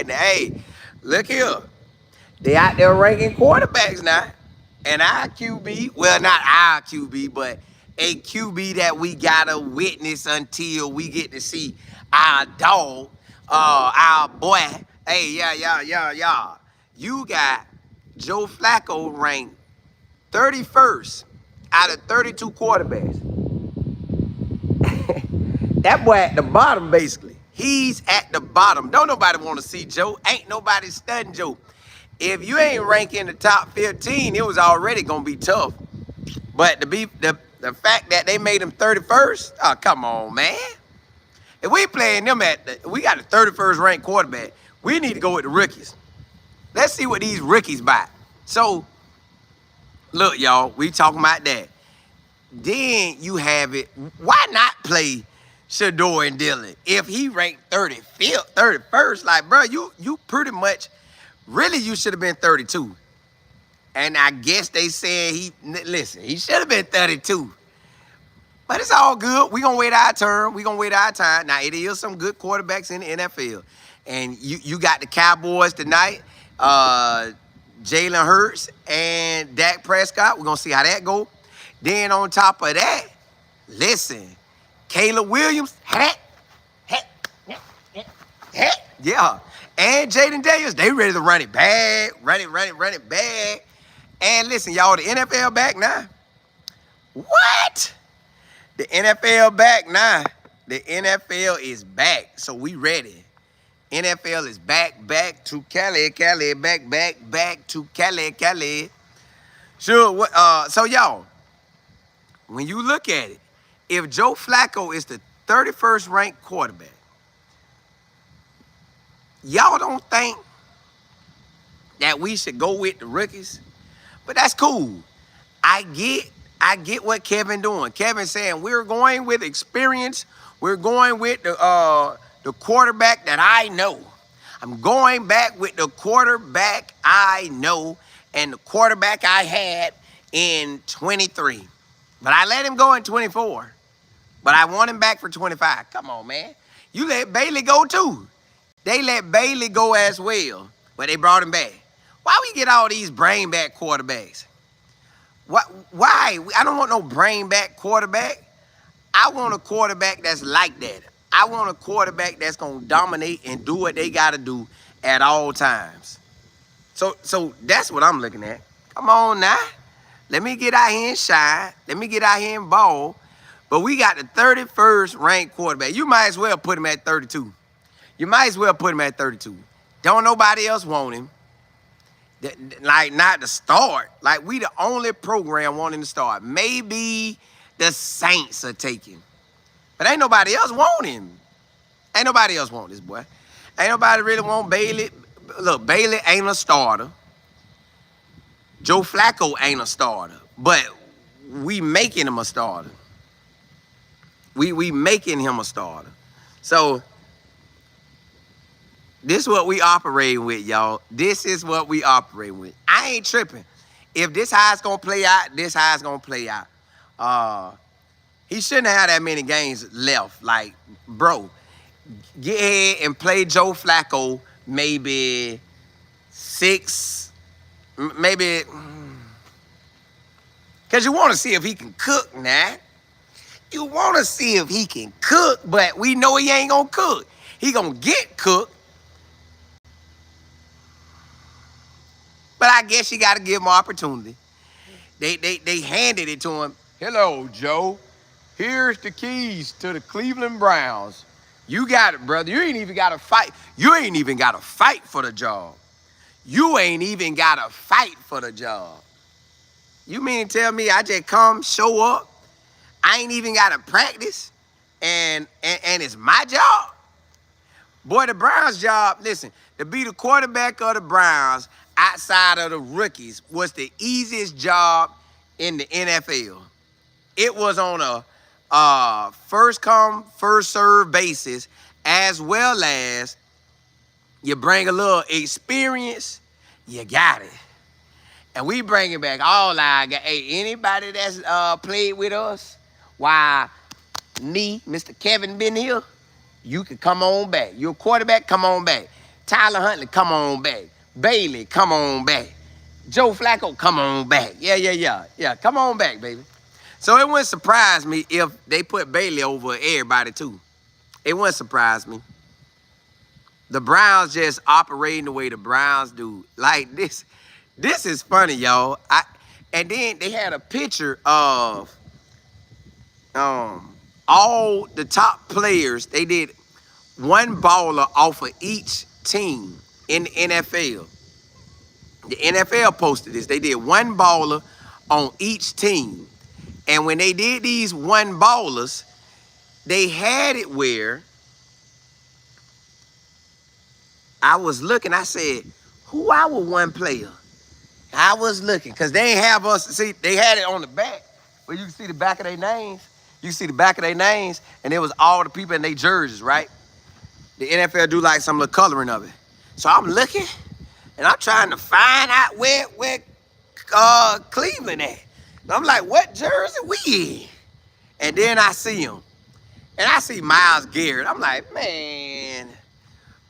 now. Hey, look here. They out there ranking quarterbacks now. And our QB, well, not our QB, but a QB that we gotta witness until we get to see our dog, our boy. Hey, yeah. You got Joe Flacco ranked 31st out of 32 quarterbacks. That boy at the bottom, basically. He's at the bottom. Don't nobody want to see Joe. Ain't nobody studying Joe. If you ain't ranking the top 15, it was already gonna be tough. But the fact that they made him 31st, oh come on, man. If we playing them we got the 31st ranked quarterback, we need to go with the rookies. Let's see what these rookies buy. So, look, y'all, we talking about that. Then you have it. Why not play SHEDEUR and Dillion? If he ranked 35th, 31st, like, bro, you pretty much, really, you should have been 32. And I guess they said he should have been 32. But it's all good. We gonna wait our turn. We gonna wait our time. Now, it is some good quarterbacks in the NFL. And you got the Cowboys tonight, Jalen Hurts and Dak Prescott. We're gonna see how that go. Then on top of that, listen, Caleb Williams, yeah. And Jaden Daniels, they ready to run it back, run it back. And listen, y'all, the NFL back now. What? The NFL back now. The NFL is back, so we ready. NFL is back to Cali, back to Cali. Sure, so y'all, when you look at it, if Joe Flacco is the 31st ranked quarterback, y'all don't think that we should go with the rookies? But that's cool. I get what Kevin doing. Kevin saying we're going with experience. We're going with the quarterback that I know. I'm going back with the quarterback I know and the quarterback I had in 23. But I let him go in 24. But I want him back for 25. Come on, man. You let Bailey go too. They let Bailey go as well, but they brought him back. Why we get all these brain back quarterbacks? Why? I don't want no brain back quarterback. I want a quarterback that's like that. I want a quarterback that's going to dominate and do what they got to do at all times. So that's what I'm looking at. Come on now. Let me get out here and shine. Let me get out here and ball. But we got the 31st ranked quarterback. You might as well put him at 32. You might as well put him at 32. Don't nobody else want him. Like, not to start. Like, we the only program wanting to start. Maybe the Saints are taking. But ain't nobody else want him. Ain't nobody else want this boy. Ain't nobody really want Bailey. Look, Bailey ain't a starter. Joe Flacco ain't a starter. But we making him a starter. We making him a starter. So, this is what we operating with, y'all. This is what we operating with. I ain't tripping. If this how it's going to play out, this how it's going to play out. He shouldn't have that many games left. Like, bro, get ahead and play Joe Flacco maybe 6, maybe. Because you want to see if he can cook now. You want to see if he can cook, but we know he ain't going to cook. He going to get cooked. But I guess you got to give him opportunity. They handed it to him. Hello, Joe. Here's the keys to the Cleveland Browns. You got it, brother. You ain't even got to fight. You ain't even got to fight for the job. You ain't even got to fight for the job. You mean to tell me I just come, show up, I ain't even got to practice, and it's my job? Boy, the Browns' job, listen, to be the quarterback of the Browns outside of the rookies was the easiest job in the NFL. It was on a first come, first serve basis, as well as you bring a little experience, you got it. And we bringing back all our guys. Hey, anybody that's played with us, why me, Mr. Kevin, been here, you can come on back. You're a quarterback, come on back. Tyler Huntley, come on back. Bailey, come on back. Joe Flacco, come on back. Yeah, come on back, baby. So it wouldn't surprise me if they put Bailey over everybody too. It wouldn't surprise me. The Browns just operating the way the Browns do. Like this is funny, y'all. And then they had a picture of all the top players. They did one baller off of each team in the NFL. The NFL posted this. They did one baller on each team. And when they did these one ballers, they had it where I was looking, I said, who our one player? I was looking, because they ain't have us, see, they had it on the back, where you can see the back of their names. You can see the back of their names, and it was all the people in their jerseys, right? The NFL do like some little coloring of it. So I'm looking, and I'm trying to find out where Cleveland at. And I'm like, what jersey we in? And then I see him. And I see Myles Garrett. I'm like, man,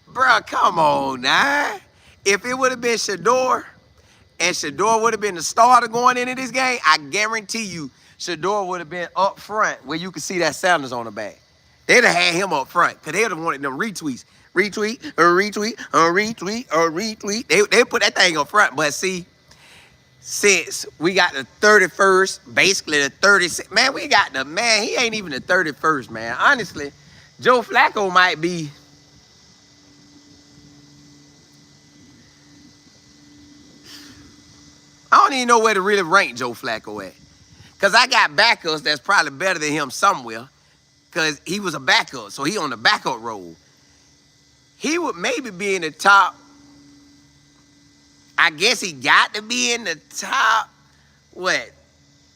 bro, come on now. If it would have been SHEDEUR, and SHEDEUR would have been the starter going into this game, I guarantee you SHEDEUR would have been up front where you could see that Sanders on the back. They'd have had him up front because they'd have wanted them retweets. Retweet, or retweet, or retweet, or retweet. They put that thing up front. But see, since we got the 31st, basically the 36th, man, he ain't even the 31st, man. Honestly, Joe Flacco might be, I don't even know where to really rank Joe Flacco at. Because I got backups that's probably better than him somewhere. Because he was a backup, so he on the backup role. He would maybe be in the top, I guess he got to be in the top,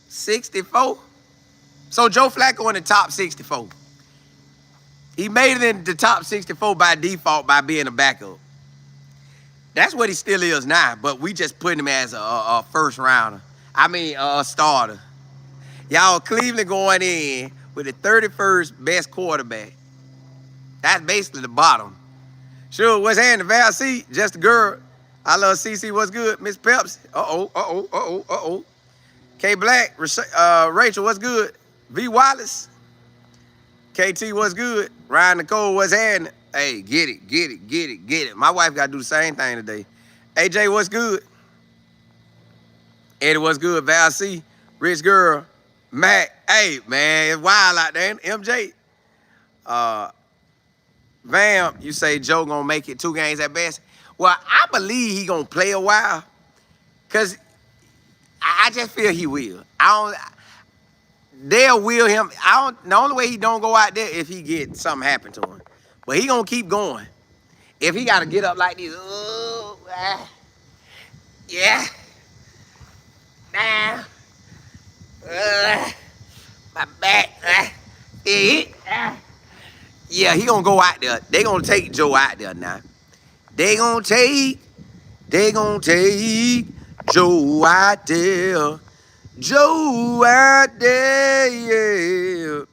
64? So Joe Flacco in the top 64. He made it in the top 64 by default by being a backup. That's what he still is now, but we just put him as a first rounder. I mean, a starter. Y'all, Cleveland going in with the 31st best quarterback. That's basically the bottom. Sure, what's happening? Val C, just a girl. I love CC, what's good? Miss Peps, uh-oh. K Black, Rachel, what's good? V Wallace, KT, what's good? Ryan Nicole, what's happening? Hey, get it. My wife got to do the same thing today. AJ, what's good? Eddie, what's good? Val C, Rich Girl, Mac. Hey, man, it's wild out there. MJ. Vam, you say Joe gonna make it 2 games at best. Well, I believe he gonna play a while, cause I just feel he will. They'll will him. The only way he don't go out there if he get something happen to him, but he gonna keep going. If he gotta get up like this, yeah, nah, my back, yeah, he gonna go out there. They gonna take Joe out there now. They gonna take Joe out there. Joe out there, yeah.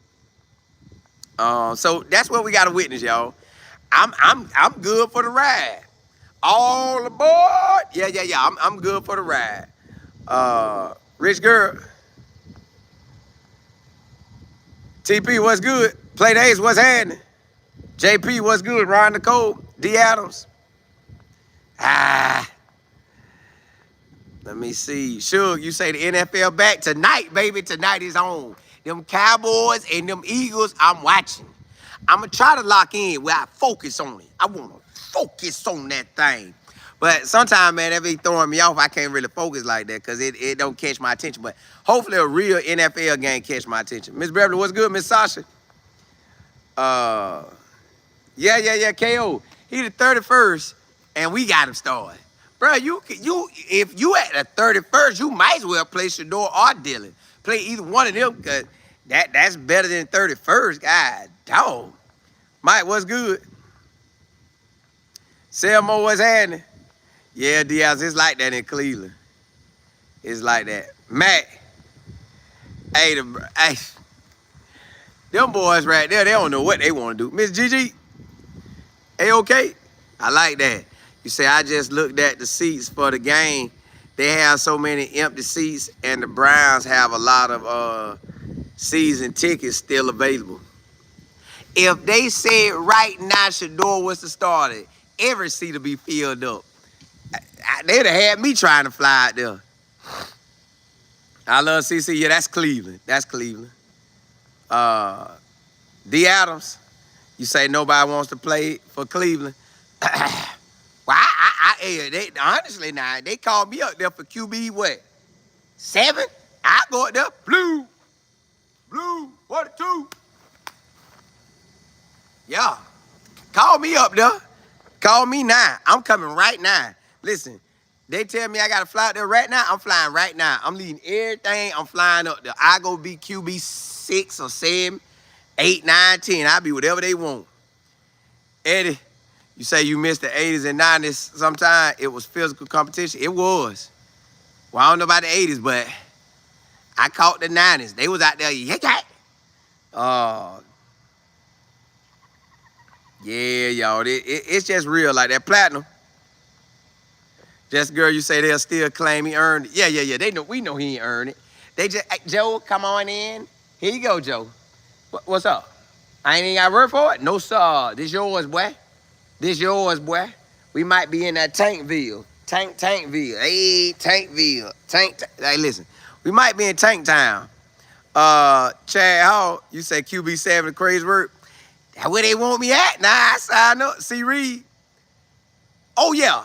So that's what we gotta witness, y'all. I'm good for the ride. All aboard. Yeah. I'm good for the ride. Rich Girl. TP, what's good? Play Days, what's happening? JP, what's good? Ryan Nicole, D Adams. Let me see. Suge, you say the NFL back tonight, baby. Tonight is on. Them Cowboys and them Eagles, I'm watching. I'm going to try to lock in where I focus on it. I want to focus on that thing. But sometimes, man, that be throwing me off. I can't really focus like that because it don't catch my attention. But hopefully a real NFL game catch my attention. Miss Beverly, what's good? Miss Sasha? Yeah, KO. He the 31st, and we got him started. Bro, if you at the 31st, you might as well play SHEDEUR or Dillion. Play either one of them, because that's better than 31st. God, dog. Mike, what's good? Selmo, what's happening? Yeah, Diaz, it's like that in Cleveland. It's like that. Mac, hey, them boys right there, they don't know what they want to do. Miss Gigi, hey, okay? I like that. You say, I just looked at the seats for the game. They have so many empty seats, and the Browns have a lot of season tickets still available. If they said right now SHEDEUR was the starter, every seat will be filled up. They'd have had me trying to fly out there. I love CC. Yeah, that's Cleveland. That's Cleveland. D. Adams, you say nobody wants to play for Cleveland. Well, honestly now, they called me up there for QB what? 7? I go up there, blue, 42. Yeah, call me up there. Call me now. I'm coming right now. Listen, they tell me I got to fly out there right now. I'm flying right now. I'm leaving everything. I'm flying up there. I go be QB 6 or 7, 8, 9, 10. I'll be whatever they want. Eddie, you say you missed the 80s and 90s sometime. It was physical competition. It was. Well, I don't know about the 80s, but I caught the 90s. They was out there. Yeah, y'all. It's just real like that. Platinum. Just girl, you say they'll still claim he earned it. Yeah. They know, we know he ain't earned it. They just, hey, Joe, come on in. Here you go, Joe. What's up? I ain't even got word for it? No, sir. This yours, boy. This yours, boy. We might be in that Tankville. Tankville. Hey, Tankville. Hey, listen. We might be in Tank Town. Chad Hall, you say QB7 the crazy work. That's where they want me at. Nah, I signed up. C. Reed. Oh, yeah.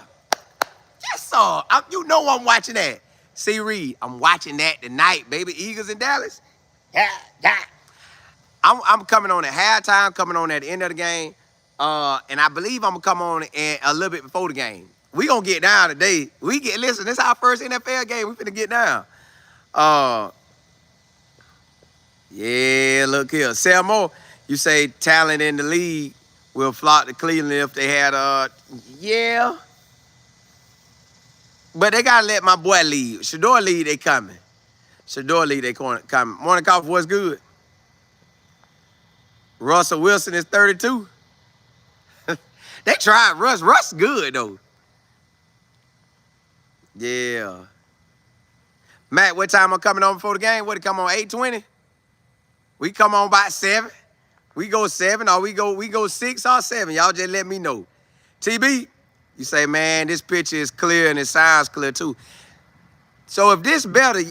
Yes, sir. You know I'm watching that. C. Reed, I'm watching that tonight, baby. Eagles in Dallas. Yeah. I'm coming on at halftime, coming on at the end of the game. And I believe I'm going to come on a little bit before the game. We going to get down today. Listen, this is our first NFL game. We finna get down. Yeah, look here. Selmo, you say talent in the league will flock to Cleveland if they had yeah. But they got to let my boy lead. SHEDEUR lead, they coming. SHEDEUR lead, they coming. Morning coffee, what's good? Russell Wilson is 32. They tried Russ. Russ good, though. Yeah. Matt, what time I'm coming on before the game? What, it come on 8:20? We come on about 7. We go 7 or we go 6 or 7. Y'all just let me know. TB, you say, man, this picture is clear and it sounds clear too. So if this better,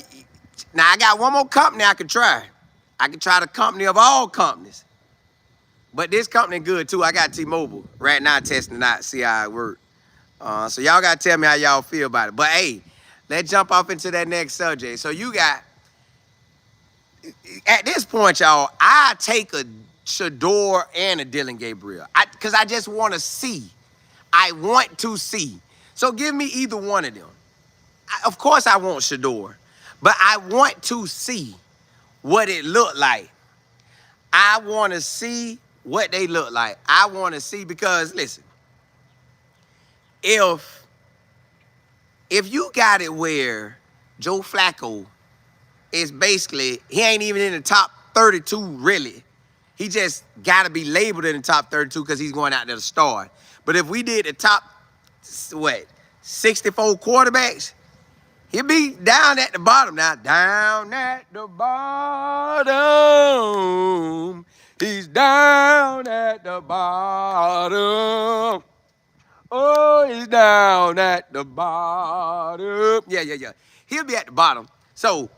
now I got one more company I can try. I can try the company of all companies. But this company good too. I got T-Mobile right now testing it out, see how it works. So y'all got to tell me how y'all feel about it. But hey, let's jump off into that next subject. So you got, at this point, y'all, I take a SHEDEUR and a Dillion Gabriel. Because I just want to see. I want to see. So give me either one of them. Of course I want SHEDEUR. But I want to see what it looked like. I want to see what they look like. I want to see because, listen, if you got it where Joe Flacco is basically, he ain't even in the top 32 really. He just got to be labeled in the top 32 because he's going out there to start. But if we did the top, 64 quarterbacks, he'll be down at the bottom now. Down at the bottom. He's down at the bottom. Oh, he's down at the bottom. Yeah. He'll be at the bottom. So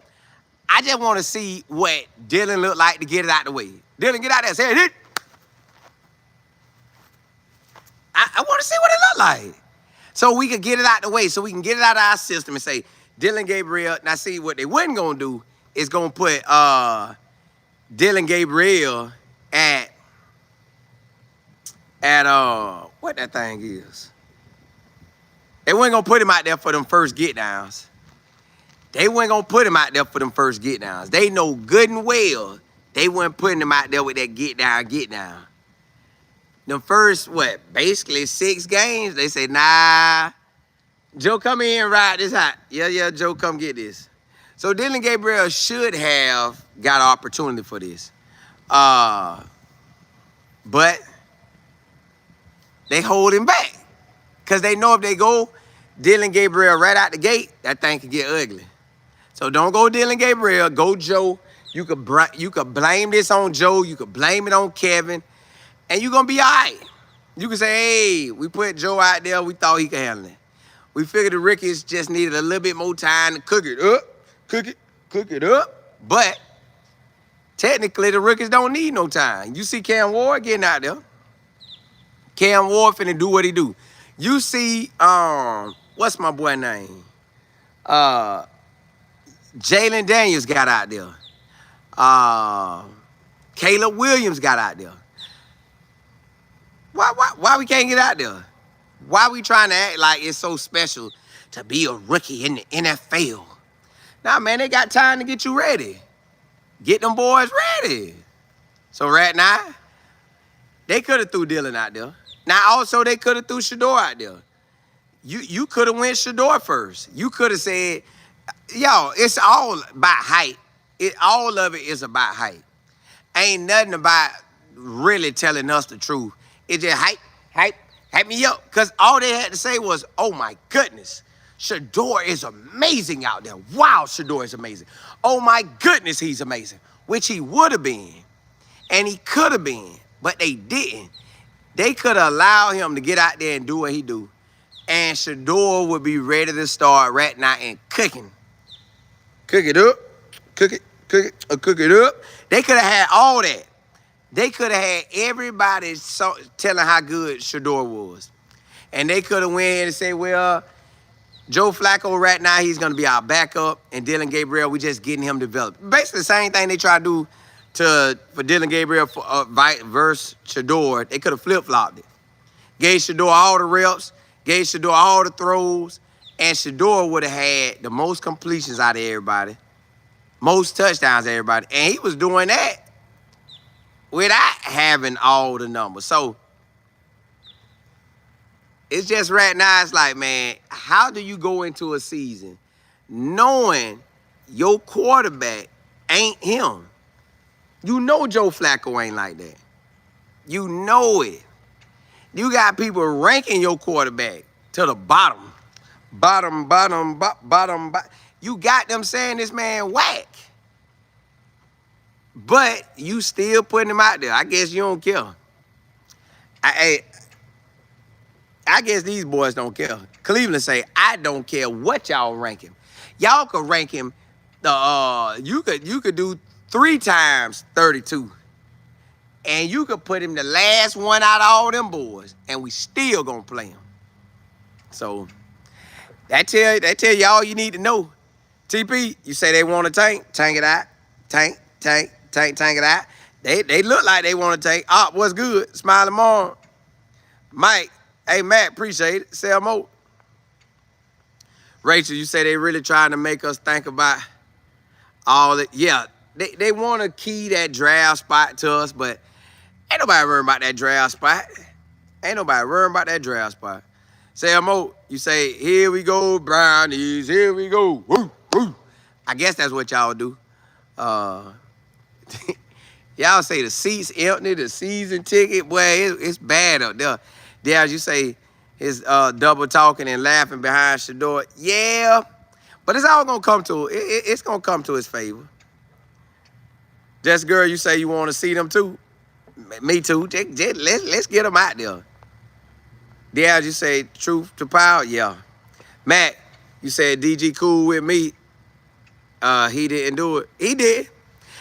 I just want to see what Dillion look like to get it out the way. Dillion, get out there. Say it. I want to see what it look like. So we can get it out the way. So we can get it out of our system and say, Dillion Gabriel. Now see, what they wasn't going to do is going to put Dillion Gabriel at what that thing is. They weren't going to put him out there for them first get downs. They weren't going to put him out there for them first get downs. They know good and well they weren't putting him out there with that get down. The first, basically 6 games, they say, nah, Joe, come in and ride this hot. Yeah, Joe, come get this. So Dillion Gabriel should have got an opportunity for this. But they hold him back. Because they know if they go Dillion Gabriel right out the gate, that thing could get ugly. So don't go Dillion Gabriel, go Joe. You could blame this on Joe. You could blame it on Kevin. And you're going to be all right. You can say, hey, we put Joe out there. We thought he could handle it. We figured the Rickies just needed a little bit more time to cook it up. Cook it up. But technically, the Rickies don't need no time. You see Cam Ward getting out there. Cam Ward finna do what he do. You see, what's my boy name? Jalen Daniels got out there. Caleb Williams got out there. Why we can't get out there? Why we trying to act like it's so special to be a rookie in the NFL? Nah, man, they got time to get you ready. Get them boys ready. So right now, they could have threw Dillion out there. Now, also, they could have threw SHEDEUR out there. You could have went SHEDEUR first. You could have said, yo, it's all about height. All of it is about height. Ain't nothing about really telling us the truth. It's just hype me up. Because all they had to say was, oh, my goodness, SHEDEUR is amazing out there. Wow, SHEDEUR is amazing. Oh, my goodness, he's amazing. Which he would have been. And he could have been. But they didn't. They could have allowed him to get out there and do what he do. And SHEDEUR would be ready to start right now and cooking. Cook it up. Cook it up. They could have had all that. They could have had everybody telling how good SHEDEUR was. And they could have went in and said, well, Joe Flacco right now, he's going to be our backup. And Dillion Gabriel, we just getting him developed. Basically the same thing they try to do for Dillion Gabriel versus SHEDEUR. They could have flip-flopped it. Gave SHEDEUR all the reps. Gave SHEDEUR all the throws. And SHEDEUR would have had the most completions out of everybody. Most touchdowns out of everybody. And he was doing that without having all the numbers. So, it's just right now, it's like, man, how do you go into a season knowing your quarterback ain't him? You know Joe Flacco ain't like that. You know it. You got people ranking your quarterback to the bottom. Bottom. You got them saying this man whack. But you still putting him out there. I guess you don't care. I guess these boys don't care. Cleveland say, I don't care what y'all rank him. Y'all could rank him, you could do 3 times 32. And you could put him the last one out of all them boys, and we still gonna play him. So that tell you all you need to know. TP, you say they want to tank it out. Tank it out. They look like they want to tank. Op, what's good? Smiley Mom. Mike, hey Matt, appreciate it. Sell more. Rachel, you say they really trying to make us think about all that. Yeah, they want to key that draft spot to us, but ain't nobody worrying about that draft spot. Ain't nobody worrying about that draft spot. Say more. You say, here we go, Brownies. Here we go. Woo, woo. I guess that's what y'all do. Y'all say the seats empty, the season ticket. Boy, it's bad up there. There, as you say, it's double talking and laughing behind SHEDEUR. Yeah, but it's all going to come to it's going to come to his favor. Just girl, you say you want to see them too. Me too. Let's get them out there. There, as you say, truth to power. Yeah. Matt, you said DG cool with me. He didn't do it. He did.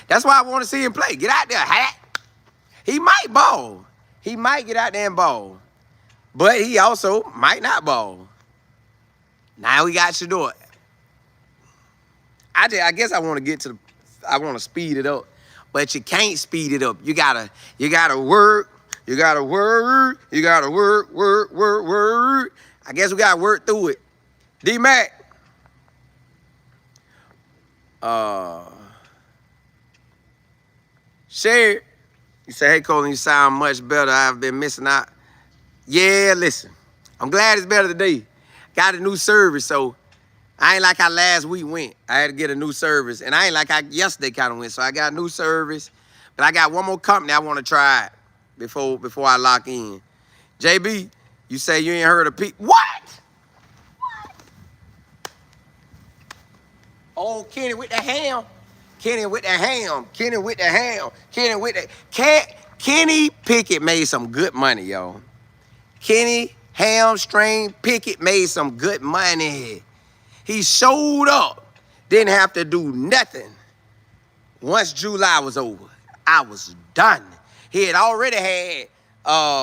That's why I want to see him play. Get out there, hat. He might ball. He might get out there and ball. But he also might not ball. Now we got SHEDEUR. I guess I want to get to I want to speed it up. But you can't speed it up. You gotta work. You gotta work. You gotta work. I guess we gotta work through it. D-Mac. Share. You say, hey, Colin, you sound much better. I've been missing out. Yeah, listen. I'm glad it's better today. Got a new service, so I ain't like how last week went. I had to get a new service. And I ain't like how yesterday kind of went. So I got a new service. But I got one more company I want to try before I lock in. JB, you say you ain't heard of people. What? Oh, Kenny with the ham. Kenny with the ham. Kenny with the ham. Kenny with the... Kenny Pickett made some good money, y'all. Kenny Hamstring Pickett made some good money. He showed up. Didn't have to do nothing. Once July was over, I was done. He had already had,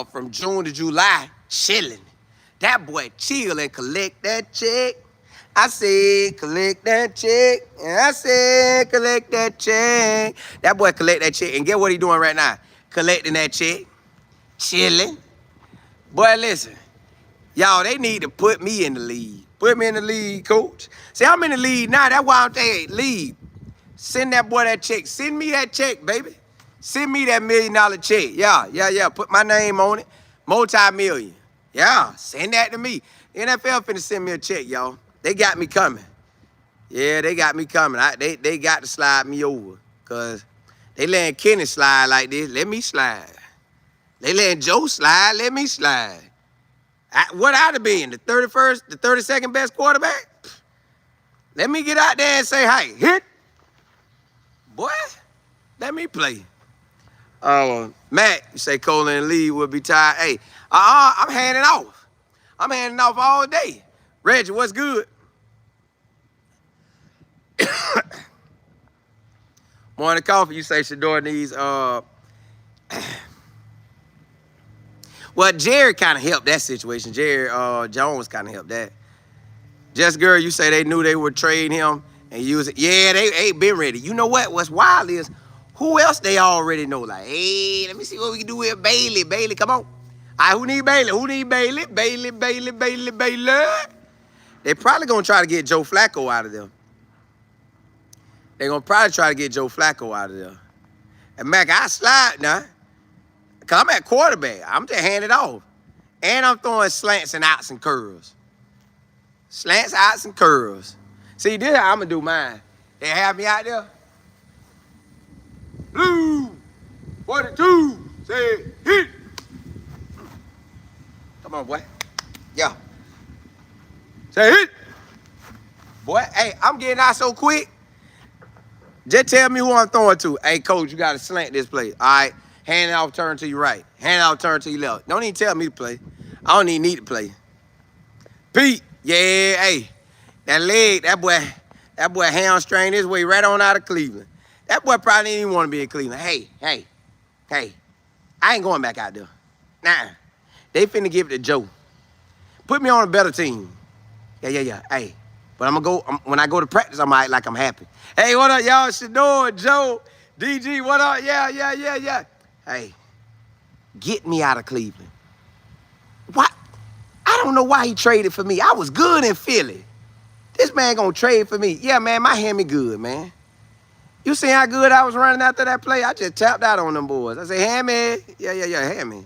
from June to July, chilling. That boy chill and collect that check. I said, collect that check. And I said, collect that check. That boy collect that check. And get what he doing right now? Collecting that check. Chilling. Boy, listen. Y'all, they need to put me in the league. Put me in the league, coach. See, I'm in the league now. That's why I'm saying, league. Send that boy that check. Send me that check, baby. Send me that $1 million check. Yeah. Put my name on it. Multi-million. Yeah, send that to me. NFL finna send me a check, y'all. They got me coming. Yeah, they got me coming. They got to slide me over. Because they letting Kenny slide like this. Let me slide. They letting Joe slide. Let me slide. What I'd have been? The 31st, the 32nd best quarterback? Let me get out there and say, hey, hit. Boy, let me play. Matt, you say Cole and Lee will be tired. Hey, I'm handing off. I'm handing off all day. Reggie, what's good? Morning coffee, you say SHEDEUR needs, well, Jerry kind of helped that situation. Jerry Jones kind of helped that. Just Girl, you say they knew they would trade him and use it. Yeah, they ain't been ready. You know what? What's wild is who else they already know? Like, hey, let me see what we can do with Bailey. Bailey, come on. All right, who need Bailey? Who need Bailey? Bailey. They probably going to try to get Joe Flacco out of them. They're going to probably try to get Joe Flacco out of there. And Mac, I slide now. Because I'm at quarterback. I'm just handing it off. And I'm throwing slants and outs and curls. Slants, outs, and curls. See, this is how I'm going to do mine. They have me out there. Blue, 42, say hit. Come on, boy. Yeah. Say hit. Boy, hey, I'm getting out so quick. Just tell me who I'm throwing to. Hey, coach, you got to slant this play. All right. Hand it off, turn to your right. Hand it off, turn to your left. Don't even tell me to play. I don't even need to play. Pete, yeah, hey. That leg, that boy hamstring his way right on out of Cleveland. That boy probably didn't even want to be in Cleveland. Hey. I ain't going back out there. Nah. They finna give it to Joe. Put me on a better team. Yeah. Hey. But I'm going to go, when I go to practice, I'm like I'm happy. Hey, what up, y'all? SHEDEUR, Joe, DG, what up? Yeah. Hey, get me out of Cleveland. What? I don't know why he traded for me. I was good in Philly. This man gonna trade for me. Yeah, man, my hammy good, man. You see how good I was running after that play? I just tapped out on them boys. I say, hammy. Yeah, hammy.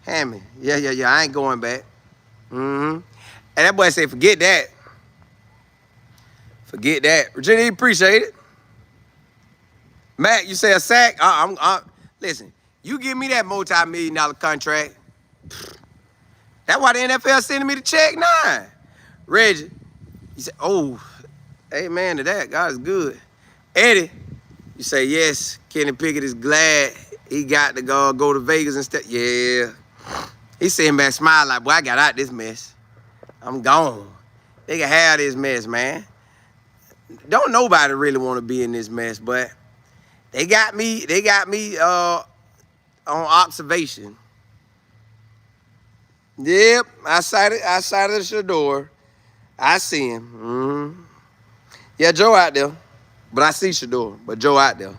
Hammy. Yeah, I ain't going back. And that boy said, forget that. Forget that. Virginia, appreciate it. Matt, you say a sack? Listen, you give me that multi-million-dollar contract. That's why the NFL sending me the check now. Reggie, you say, oh, amen to that. God is good. Eddie, you say, yes, Kenny Pickett is glad he got to go to Vegas instead. Yeah. He sitting back smiling like, boy, I got out this mess. I'm gone. They can have this mess, man. Don't nobody really want to be in this mess, but they got me on observation. Yep, I sighted the SHEDEUR. I see him. Yeah, Joe out there. But I see SHEDEUR. But Joe out there. You know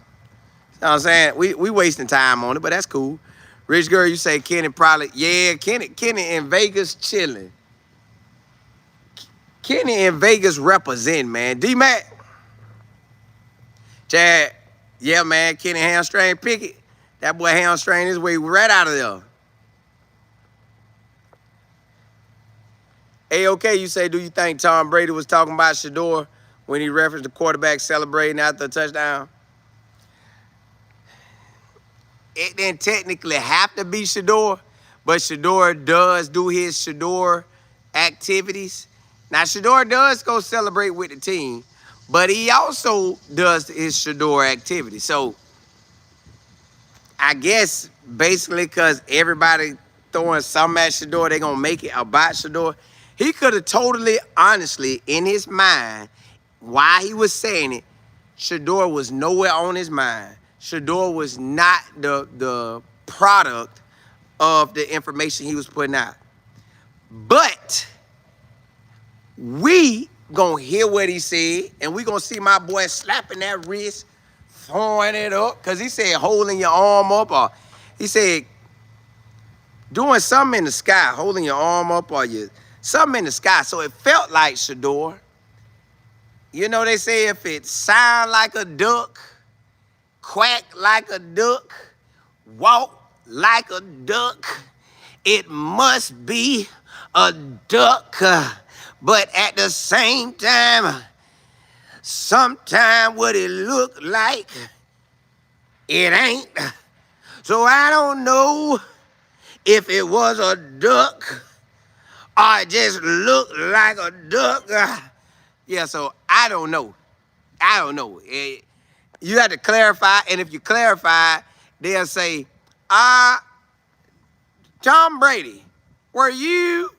what I'm saying? We wasting time on it, but that's cool. Rich Girl, you say Kenny probably, yeah, Kenny in Vegas chilling. Kenny in Vegas represent, man. D-Mac. Chad, yeah, man, Kenny hamstring Pickett. That boy hamstring his way right out of there. A-OK, you say, do you think Tom Brady was talking about SHEDEUR when he referenced the quarterback celebrating after a touchdown? It didn't technically have to be SHEDEUR, but SHEDEUR does do his SHEDEUR activities. Now, SHEDEUR does go celebrate with the team, But he also does his SHEDEUR activity. So I guess basically because everybody throwing something at SHEDEUR, they gonna make it about SHEDEUR. He could have totally, honestly, in his mind, while he was saying it, SHEDEUR was nowhere on his mind. SHEDEUR was not the product of the information he was putting out. But we gonna hear what he said, and we gonna see my boy slapping that wrist, throwing it up, because he said holding your arm up, or he said doing something in the sky, holding your arm up, or something in the sky. So it felt like SHEDEUR. You know, they say if it sound like a duck, quack like a duck, walk like a duck, it must be a duck. But at the same time, sometime what it look like, it ain't. So I don't know if it was a duck or it just looked like a duck. Yeah, so I don't know. I don't know. You have to clarify, and if you clarify, they'll say, Tom Brady, was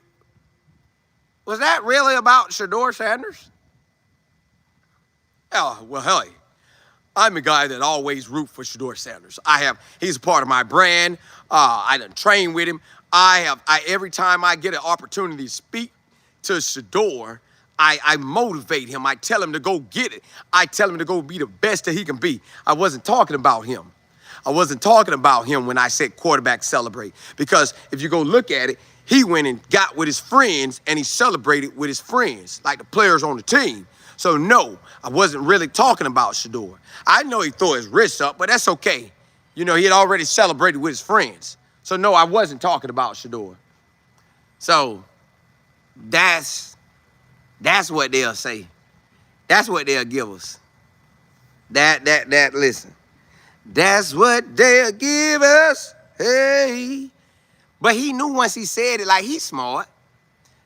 that really about SHEDEUR Sanders? Oh, well, hey, I'm a guy that always root for SHEDEUR Sanders. He's a part of my brand. I done train with him. Every time I get an opportunity to speak to SHEDEUR, I motivate him. I tell him to go get it. I tell him to go be the best that he can be. I wasn't talking about him. I wasn't talking about him when I said quarterback celebrate. Because if you go look at it, he went and got with his friends and he celebrated with his friends, like the players on the team. So no, I wasn't really talking about SHEDEUR. I know he threw his wrists up, but that's okay. You know, he had already celebrated with his friends. So no, I wasn't talking about SHEDEUR. So that's what they'll say. That's what they'll give us. Listen. That's what they'll give us. Hey. But he knew once he said it, like, he's smart.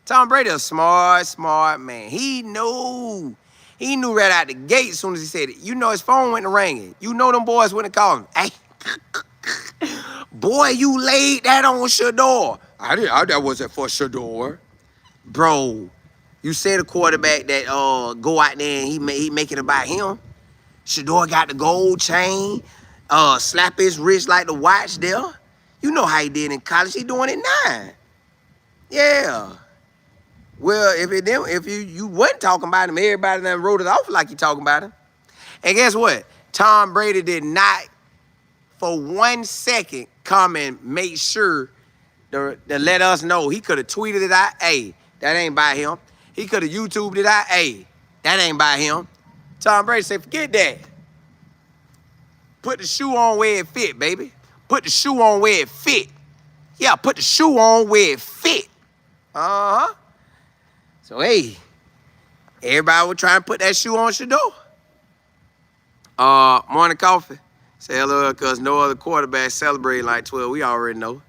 Tom Brady a smart man. He knew right out the gate as soon as he said it. You know his phone went to ringing. You know them boys went to call him. Hey, boy, you laid that on SHEDEUR. That wasn't for SHEDEUR. Bro, you said a quarterback that go out there and he make it about him. SHEDEUR got the gold chain, slap his wrist like the watch there. You know how he did in college. He doing it now. Yeah. Well, if you wasn't talking about him, everybody done wrote it off like you talking about him. And guess what? Tom Brady did not, for 1 second, come and make sure to let us know. He could have tweeted it out. Hey, that ain't by him. He could have YouTubed it out. Hey, that ain't by him. Tom Brady said, forget that. Put the shoe on where it fit, baby. Put the shoe on where it fit. Yeah, put the shoe on where it fit. Uh-huh. So, hey, everybody was trying to put that shoe on SHEDEUR. Morning coffee. Say hello, because no other quarterback celebrating like 12. We already know.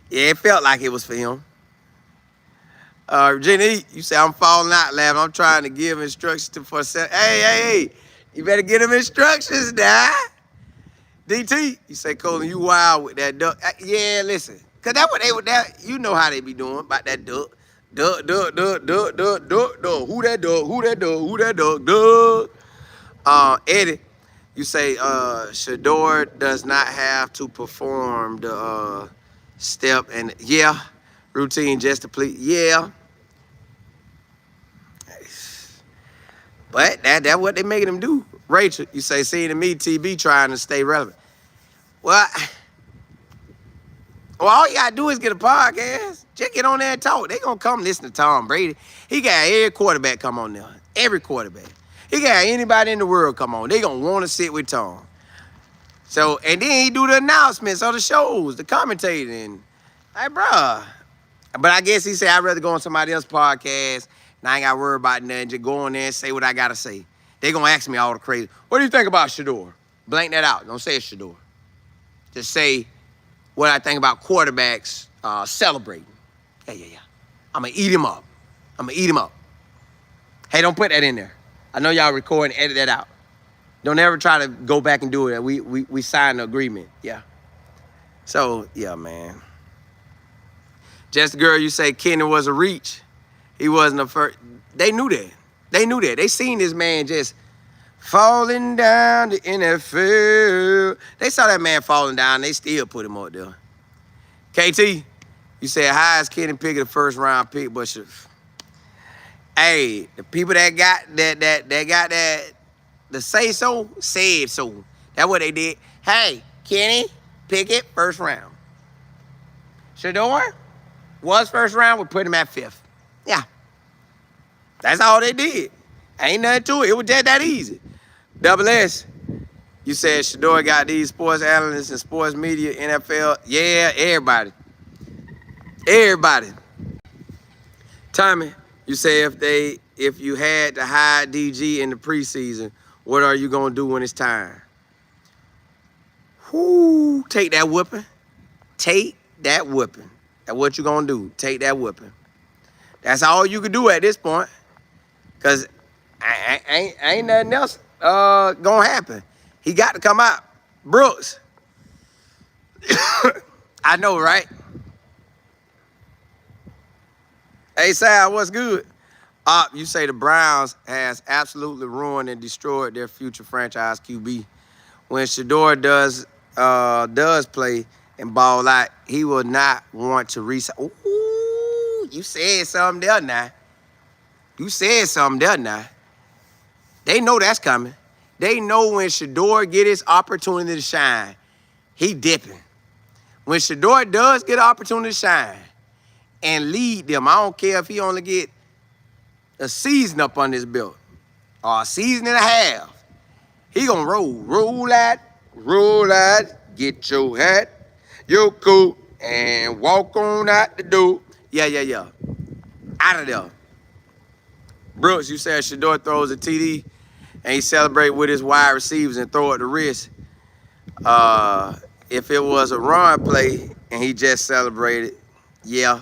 Yeah, it felt like it was for him. Jenny, you say, I'm falling out laughing. I'm trying to give instructions for hey, you better get them instructions now. DT, you say, Colin, you wild with that duck. Yeah, listen, because that's what they would, you know how they be doing about that duck. Duck. Who that duck? Eddie, you say, SHEDEUR does not have to perform the step and, yeah, routine just to please, yeah. But that's what they making them do. Rachel, you say, seeing to me, TB trying to stay relevant. Well, all you gotta do is get a podcast. Just get on there and talk. They gonna come listen to Tom Brady. He got every quarterback come on there. Every quarterback. He got anybody in the world come on. They gonna want to sit with Tom. So, and then he do the announcements of the shows, the commentating. Like, bruh. But I guess he said, I'd rather go on somebody else's podcast, and I ain't got to worry about nothing. Just go on there and say what I got to say. They going to ask me all the crazy. What do you think about SHEDEUR? Blank that out. Don't say it's SHEDEUR. Just say what I think about quarterbacks celebrating. Yeah. I'm going to eat him up. Hey, don't put that in there. I know y'all record and edit that out. Don't ever try to go back and do it. We signed an agreement. Yeah. So, yeah, man. Just the girl you say Kenny was a reach. He wasn't the first. They knew that. They knew that. They seen this man just falling down the NFL. They saw that man falling down. They still put him up there. KT, you said how is Kenny Pickett the first round pick, but hey, the people that got that the say so said so. That's what they did. Hey, Kenny Pickett first round. SHEDEUR was first round. We put him at 5th. Yeah. That's all they did. Ain't nothing to it. It was just that easy. Double S, you said SHEDEUR got these sports analysts and sports media, NFL. Yeah, everybody. Everybody. Tommy, you say if you had to hide DG in the preseason, what are you gonna do when it's time? Whoo, take that whipping. Take that whipping. That's what you gonna do. Take that whipping. That's all you can do at this point. Cause ain't nothing else gonna happen. He got to come out. Brooks. I know, right? Hey, Sal, what's good? You say the Browns has absolutely ruined and destroyed their future franchise QB. When SHEDEUR does play and ball out, he will not want to resign. Ooh, you said something there now. You said something there now. They know that's coming. They know when SHEDEUR get his opportunity to shine, he dipping. When SHEDEUR does get an opportunity to shine and lead them, I don't care if he only get a season up on his belt or a season and a half, he gonna roll out, get your hat, your coat, and walk on out the door. Yeah. Out of there. Brooks, you said SHEDEUR throws a TD and he celebrate with his wide receivers and throw at the wrist. If it was a run play and he just celebrated, yeah.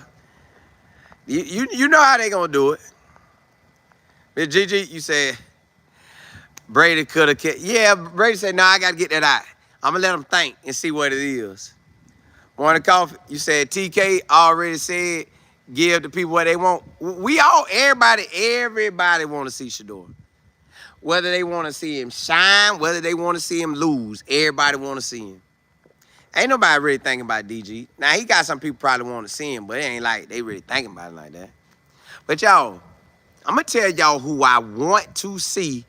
You know how they gonna do it. Miss Gigi, you said Brady could have kept. Yeah, Brady said, no, I got to get that out. I'm going to let him think and see what it is. Morning Coffee, you said TK already said give the people what they want. Everybody want to see SHEDEUR. Whether they want to see him shine, whether they want to see him lose, everybody want to see him. Ain't nobody really thinking about DG. Now, he got some people probably want to see him, but it ain't like they really thinking about it like that. But y'all, I'm going to tell y'all who I want to see,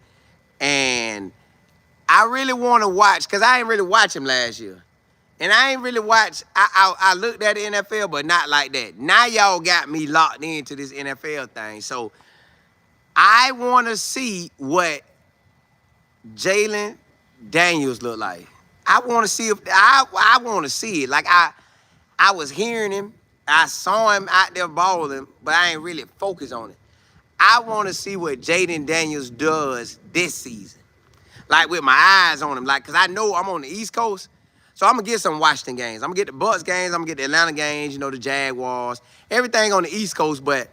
and I really want to watch, because I ain't really watch him last year. And I ain't really watch, I looked at the NFL, but not like that. Now y'all got me locked into this NFL thing. So I want to see what Jalen Daniels look like. I want to see if, I want to see it. Like I was hearing him, I saw him out there balling, but I ain't really focused on it. I want to see what Jaden Daniels does this season. Like with my eyes on him. Like, because I know I'm on the East Coast. So I'm going to get some Washington games. I'm going to get the Bucks games. I'm going to get the Atlanta games, you know, the Jaguars. Everything on the East Coast. But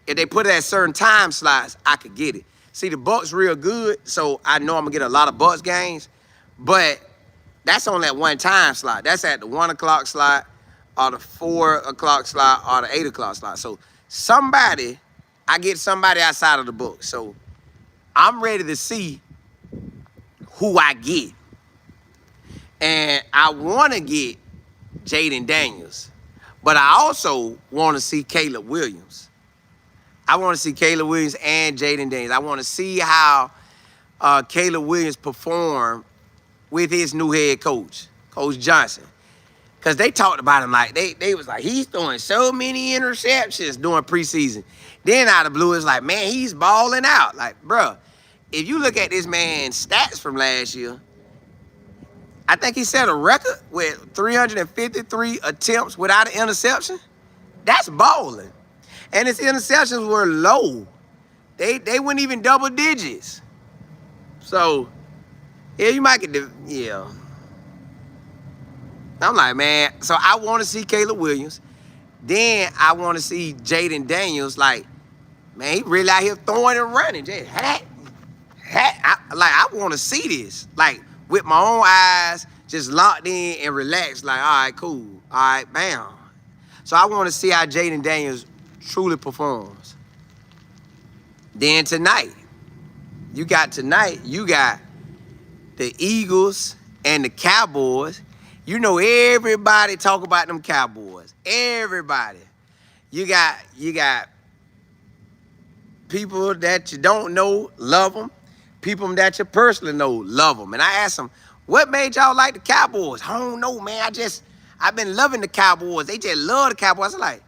if they put it at certain time slots, I could get it. See, the Bucks real good. So I know I'm going to get a lot of Bucks games. But that's on that one time slot. That's at the 1 o'clock slot or the 4 o'clock slot or the 8 o'clock slot. So I get somebody outside of the book. So I'm ready to see who I get. And I want to get Jaden Daniels. But I also want to see Caleb Williams. I want to see Caleb Williams and Jaden Daniels. I want to see how Caleb Williams perform with his new head coach, Coach Johnson. Because they talked about him like, they was like, he's throwing so many interceptions during preseason. Then out of the blue, it's like, man, he's balling out. Like, bruh, if you look at this man's stats from last year, I think he set a record with 353 attempts without an interception. That's balling. And his interceptions were low. They weren't even double digits. So, yeah, you might get the, yeah. I'm like, man, so I want to see Caleb Williams. Then I want to see Jaden Daniels. Like, man, he really out here throwing and running. Just I want to see this, like with my own eyes, just locked in and relaxed. Like, all right, cool, all right, bam. So I want to see how Jaden Daniels truly performs. Then tonight, you got the Eagles and the Cowboys. You know everybody talk about them Cowboys. Everybody. You got people that you don't know, love them. People that you personally know, love them. And I asked them, what made y'all like the Cowboys? I don't know, man. I've been loving the Cowboys. They just love the Cowboys. I'm like,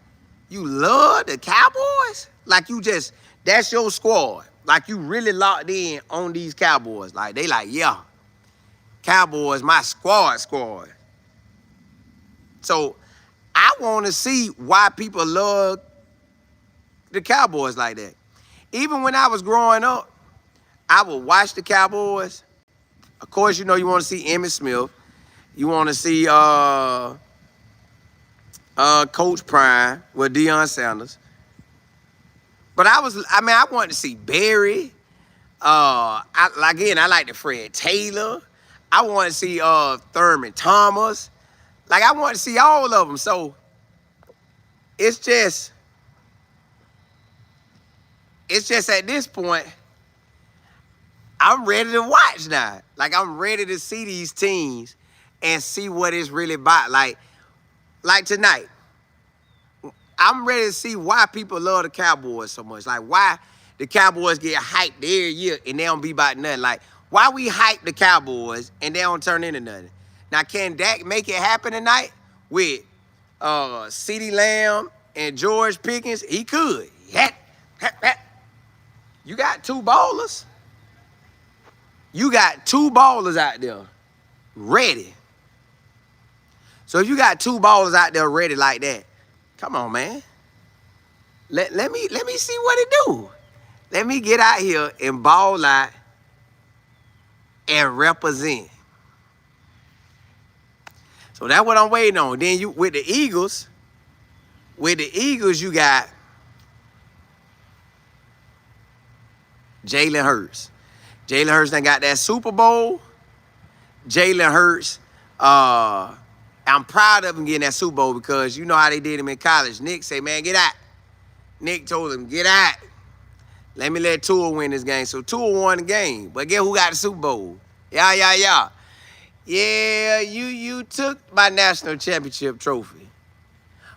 you love the Cowboys? Like that's your squad. Like you really locked in on these Cowboys. Like they like, yeah, Cowboys, my squad. So I want to see why people love the Cowboys like that. Even when I was growing up, I would watch the Cowboys. Of course, you know you want to see Emmitt Smith. You want to see Coach Prime with Deion Sanders. But I wanted to see Barry. I like the Fred Taylor. I want to see Thurman Thomas. Like, I want to see all of them. So it's just at this point, I'm ready to watch now. Like, I'm ready to see these teams and see what it's really about. Like tonight, I'm ready to see why people love the Cowboys so much. Like, why the Cowboys get hyped every year and they don't be about nothing. Like, why we hype the Cowboys and they don't turn into nothing. Now, can Dak make it happen tonight with CeeDee Lamb and George Pickens? He could. You got two ballers. You got two ballers out there ready. So if you got two ballers out there ready like that, come on, man. Let me see what it do. Let me get out here and ball out and represent. So that's what I'm waiting on. Then with the Eagles, you got Jalen Hurts. Jalen Hurts done got that Super Bowl. Jalen Hurts, I'm proud of him getting that Super Bowl because you know how they did him in college. Nick say, man, get out. Nick told him, get out. Let me let Tua win this game. So Tua won the game. But guess who got the Super Bowl? Yeah. Yeah, you took my national championship trophy.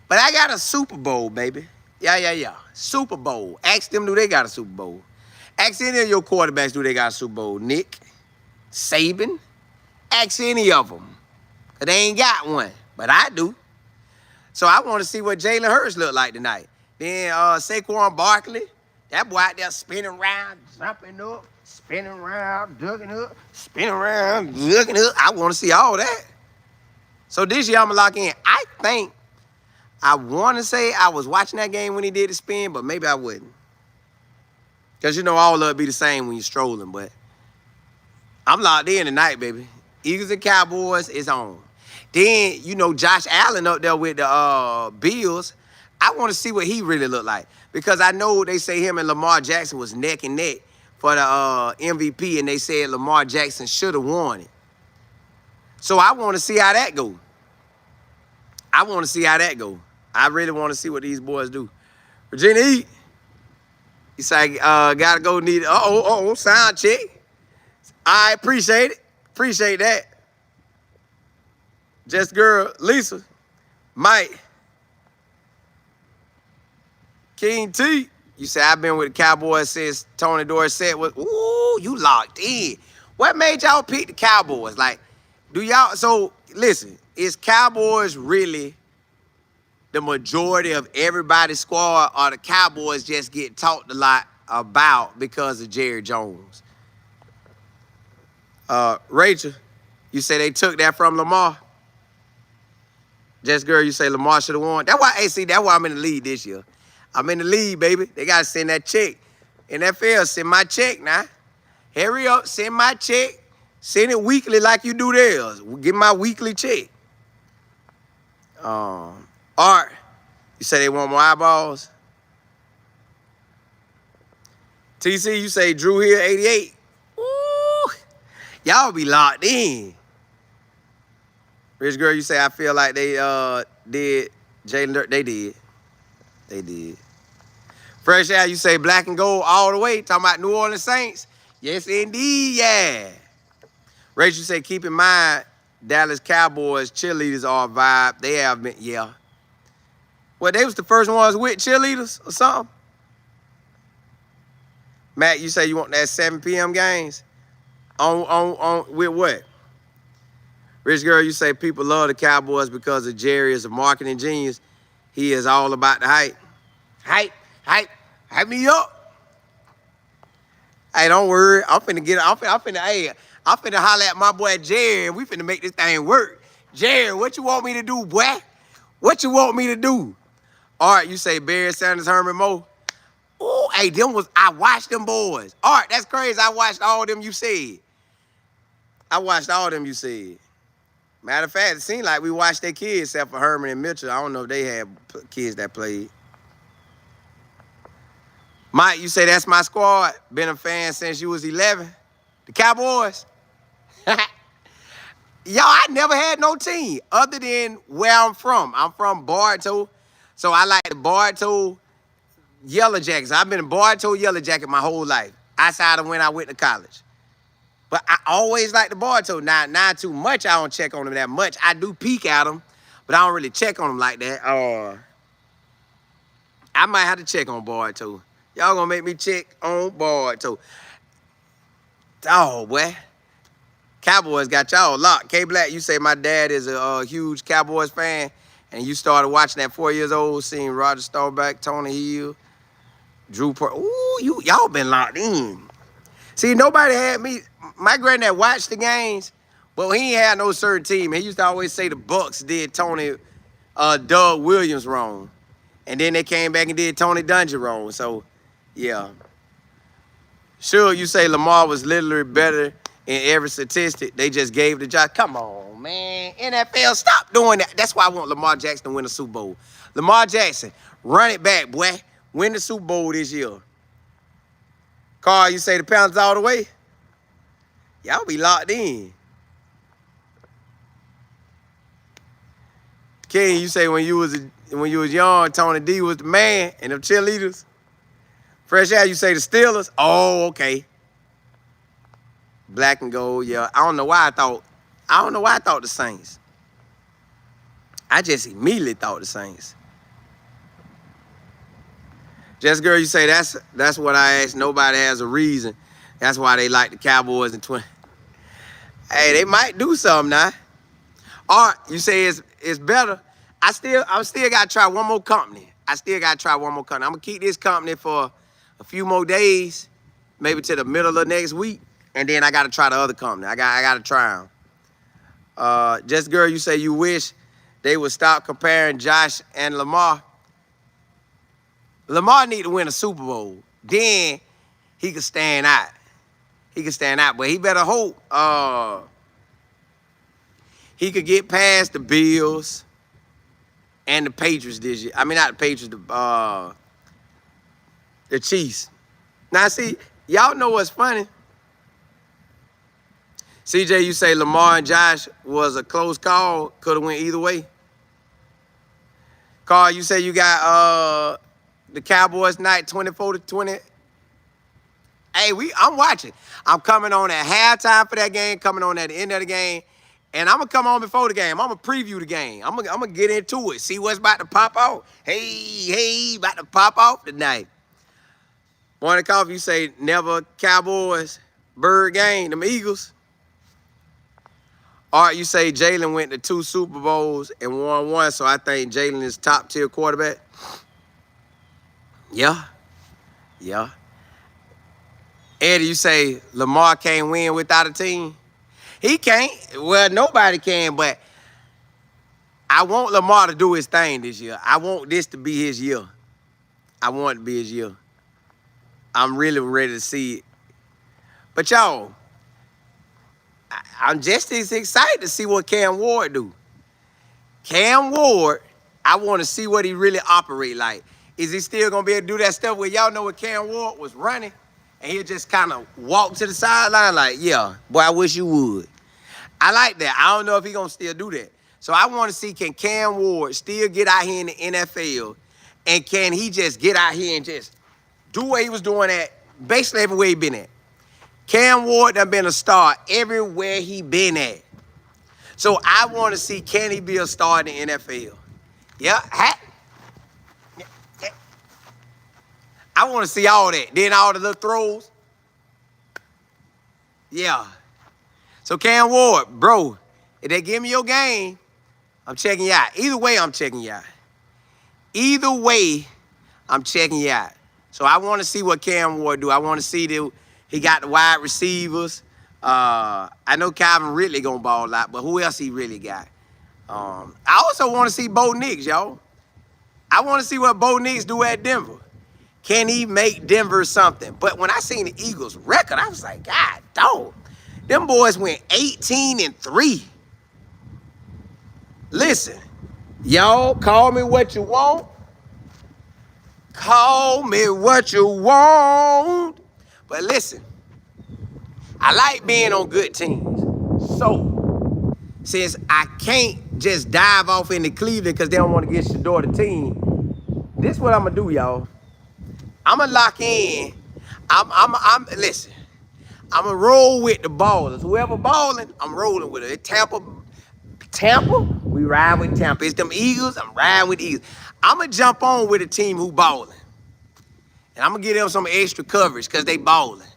But I got a Super Bowl, baby. Yeah. Super Bowl. Ask them, do they got a Super Bowl? Ask any of your quarterbacks, do they got a Super Bowl? Nick, Saban, ask any of them. Because they ain't got one, but I do. So I want to see what Jalen Hurts look like tonight. Then Saquon Barkley, that boy out there spinning around, jumping up, spinning around, ducking up, spinning around, ducking up. I want to see all that. So this year I'm going to lock in. I want to say I was watching that game when he did the spin, but maybe I wouldn't. Because, you know, all of it be the same when you're strolling. But I'm locked in tonight, baby. Eagles and Cowboys is on. Then, you know, Josh Allen up there with the Bills. I want to see what he really look like. Because I know they say him and Lamar Jackson was neck and neck for the MVP. And they said Lamar Jackson should have won it. So I want to see how that go. I really want to see what these boys do. Virginia E. He said, gotta go need, sound check. I appreciate it. Appreciate that. Just girl, Lisa, Mike, King T. You say, I've been with the Cowboys since Tony Dorsett was, ooh, you locked in. What made y'all pick the Cowboys? Like, so listen, is Cowboys really the majority of everybody's squad, or the Cowboys just get talked a lot about because of Jerry Jones? Rachel, you say they took that from Lamar. Just girl, you say Lamar should have won. That's why I'm in the lead this year. I'm in the lead, baby. They got to send that check. NFL, send my check now. Hurry up, send my check. Send it weekly like you do theirs. Get my weekly check. Art, you say they want more eyeballs? TC, you say Drew here, 88. Ooh, Y'all be locked in. Rich girl, you say I feel like they did Jalen. They did. They did. Fresh Air, you say black and gold all the way. Talking about New Orleans Saints. Yes, indeed, yeah. Rachel, you say keep in mind Dallas Cowboys cheerleaders are a vibe. They have been, yeah. Well, they was the first ones with cheerleaders or something. Matt, you say you want that 7 p.m. games? On with what? Rich girl, you say people love the Cowboys because of Jerry is a marketing genius. He is all about the hype. Hype me up. Hey, don't worry. I'm finna holler at my boy Jerry and we finna make this thing work. Jerry, what you want me to do, boy? What you want me to do? All right, you say Barry Sanders, Herman Moe. Oh, hey, I watched them boys. All right, that's crazy. I watched all them you said. Matter of fact, it seemed like we watched their kids except for Herman and Mitchell. I don't know if they had kids that played. Mike, you say that's my squad. Been a fan since you was 11. The Cowboys. Yo, I never had no team other than where I'm from. I'm from Bartow. So I like the Bartow Yellow Jackets. I've been a Bartow Yellow Jacket my whole life, outside of when I went to college. But I always like the Bartow. Not too much. I don't check on them that much. I do peek at them, but I don't really check on them like that. I might have to check on Bartow. Y'all gonna make me check on Bartow. Oh, boy. Cowboys got y'all locked. K Black, you say my dad is a huge Cowboys fan, and you started watching at 4 years old, seeing Roger Staubach, Tony Hill, Drew Porter. Ooh, y'all been locked in. See, nobody had me. My granddad watched the games, but he ain't had no certain team. He used to always say the Bucks did Tony Doug Williams wrong. And then they came back and did Tony Dungy wrong. So, yeah. Sure, you say Lamar was literally better in every statistic. They just gave the job. Come on, man. NFL, stop doing that. That's why I want Lamar Jackson to win the Super Bowl. Lamar Jackson, run it back, boy. Win the Super Bowl this year. Carl, you say the Panthers all the way? Y'all be locked in. King, you say when you was young, Tony D was the man and them cheerleaders. Fresh Air, you say the Steelers? Oh, okay. Black and gold, yeah. I don't know why I thought the Saints. I just immediately thought the Saints. Just girl, you say that's what I asked. Nobody has a reason. That's why they like the Cowboys in 20. Hey, they might do something now. All right, you say it's better. I still gotta try one more company. I'm gonna keep this company for a few more days, maybe to the middle of next week, and then I gotta try the other company. I gotta try them. Just girl, you say you wish they would stop comparing Josh and Lamar. Lamar need to win a Super Bowl. Then he could stand out. But he better hope he could get past the Bills and the Patriots this year. I mean, not the Patriots, the Chiefs. Now, see, y'all know what's funny? CJ, you say Lamar and Josh was a close call. Could have went either way. Carl, you say you got the Cowboys night 24-20. Hey, I'm watching. I'm coming on at halftime for that game, coming on at the end of the game, and I'm going to come on before the game. I'm going to preview the game. I'm going to get into it, see what's about to pop out. Hey, about to pop out tonight. Morning Coffee, you say never Cowboys, Bird game, them Eagles. All right, you say Jalen went to 2 Super Bowls and won 1, so I think Jalen is top-tier quarterback. Yeah. Eddie, you say Lamar can't win without a team? He can't. Well, nobody can, but I want Lamar to do his thing this year. I want this to be his year. I want it to be his year. I'm really ready to see it. But y'all, I'm just as excited to see what Cam Ward do. Cam Ward, I want to see what he really operate like. Is he still going to be able to do that stuff where y'all know what Cam Ward was running and he'll just kind of walk to the sideline like, yeah, boy, I wish you would. I like that. I don't know if he's going to still do that. So I want to see, can Cam Ward still get out here in the NFL, and can he just get out here and just do what he was doing at basically everywhere he been at. Cam Ward done been a star everywhere he been at. So I want to see, can he be a star in the NFL? Yeah, I want to see all that. Then all the little throws. Yeah. So Cam Ward, bro, if they give me your game, I'm checking you out. Either way, I'm checking you out. Either way, I'm checking you out. So I want to see what Cam Ward do. I want to see that he got the wide receivers. I know Calvin Ridley gonna ball a lot, but who else he really got? I also want to see Bo Nix, y'all. I want to see what Bo Nix do at Denver. Can he make Denver something? But when I seen the Eagles record, I was like, God, dog. Them boys went 18-3. Listen, y'all, call me what you want. Call me what you want. But listen, I like being on good teams. So, since I can't just dive off into Cleveland because they don't want to get SHEDEUR the team, this is what I'm going to do, y'all. I'm going to lock in. Listen, I'm going to roll with the ballers. Whoever balling, I'm rolling with it. Tampa, we ride with Tampa. It's them Eagles, I'm riding with the Eagles. I'm going to jump on with a team who balling. And I'm going to give them some extra coverage because they balling.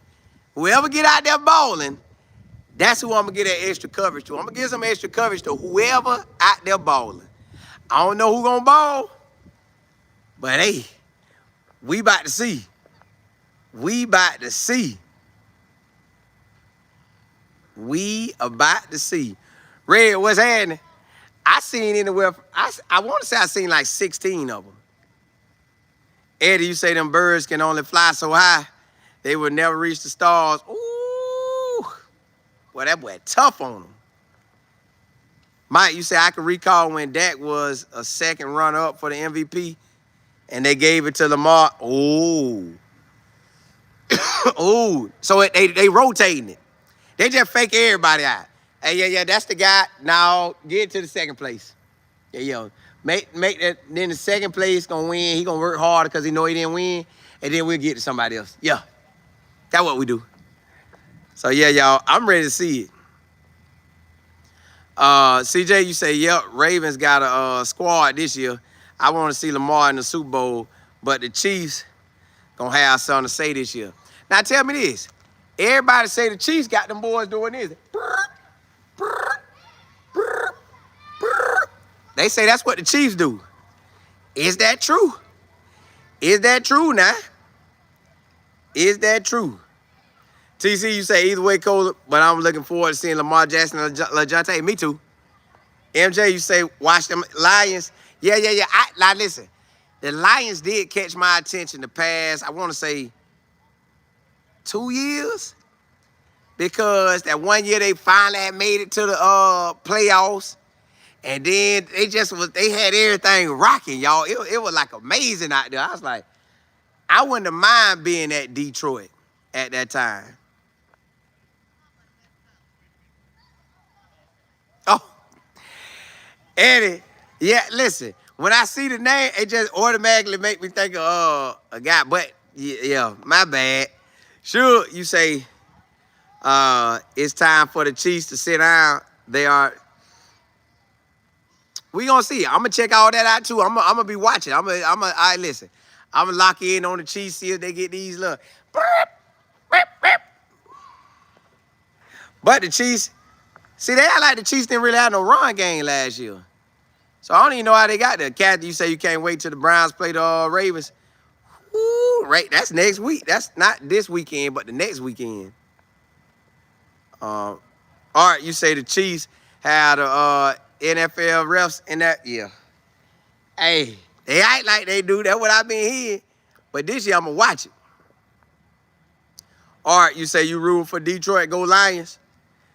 Whoever get out there balling, that's who I'm going to get that extra coverage to. I'm going to give some extra coverage to whoever out there balling. I don't know who going to ball, but hey, we about to see. We about to see. We about to see. Red, what's happening? I seen anywhere, I want to say I seen like 16 of them. Eddie, you say them birds can only fly so high, they would never reach the stars. Ooh, boy, that boy tough on them. Mike, you say I can recall when Dak was a second runner-up for the MVP, and they gave it to Lamar. Ooh. Ooh. So they rotating it. They just fake everybody out. Hey, yeah, that's the guy. Now get to the second place. Yeah. Make that. Then the second place gonna win. He gonna work harder because he know he didn't win, and then we'll get to somebody else. Yeah, that's what we do. So yeah, y'all, I'm ready to see it. CJ, you say, yep, Ravens got a squad this year. I want to see Lamar in the Super Bowl, but the Chiefs gonna have something to say this year. Now tell me this. Everybody say the Chiefs got them boys doing this. They say that's what the Chiefs do. Is that true? Is that true now? Is that true? TC, you say either way, Cole, but I'm looking forward to seeing Lamar Jackson and LaJonte. Me too. MJ, you say watch them Lions. Yeah. Now listen, the Lions did catch my attention the past, I want to say, 2 years. Because that one year they finally had made it to the playoffs. And then they had everything rocking, y'all. It was like amazing out there. I was like, I wouldn't have mind being at Detroit at that time. Oh, Eddie, yeah, listen, when I see the name, it just automatically make me think of a guy. But yeah, my bad. Sure, you say it's time for the Chiefs to sit down. We gonna see. I'm gonna check all that out too. I'm gonna be watching. Listen. I'm gonna lock in on the Chiefs, see if they get these little. But the Chiefs, see, they act like the Chiefs didn't really have no run game last year. So I don't even know how they got there. Cat, you say you can't wait till the Browns play the Ravens. Woo, right? That's next week. That's not this weekend, but the next weekend. All right, you say the Chiefs had the NFL refs in that. Yeah. Hey, they act like they do. That's what I've been hearing. But this year, I'm going to watch it. All right, you say you rooting for Detroit, go Lions.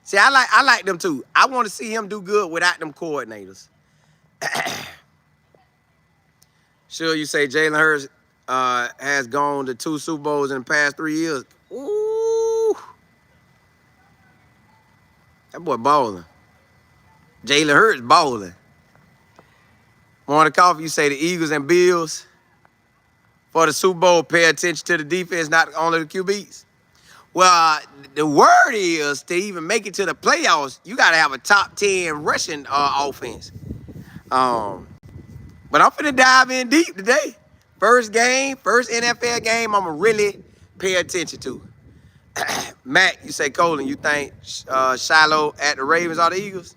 See, I like them too. I want to see him do good without them coordinators. Sure, you say Jalen Hurts has gone to 2 Super Bowls in the past 3 years. Ooh. That boy balling. Jalen Hurts balling. Morning Coffee, you say the Eagles and Bills for the Super Bowl pay attention to the defense, not only the QBs. Well, the word is to even make it to the playoffs, you got to have a top 10 rushing offense. But I'm finna dive in deep today. First game, first NFL game, I'm going to really pay attention to. Matt, you say, Colin, you think Shiloh at the Ravens or the Eagles?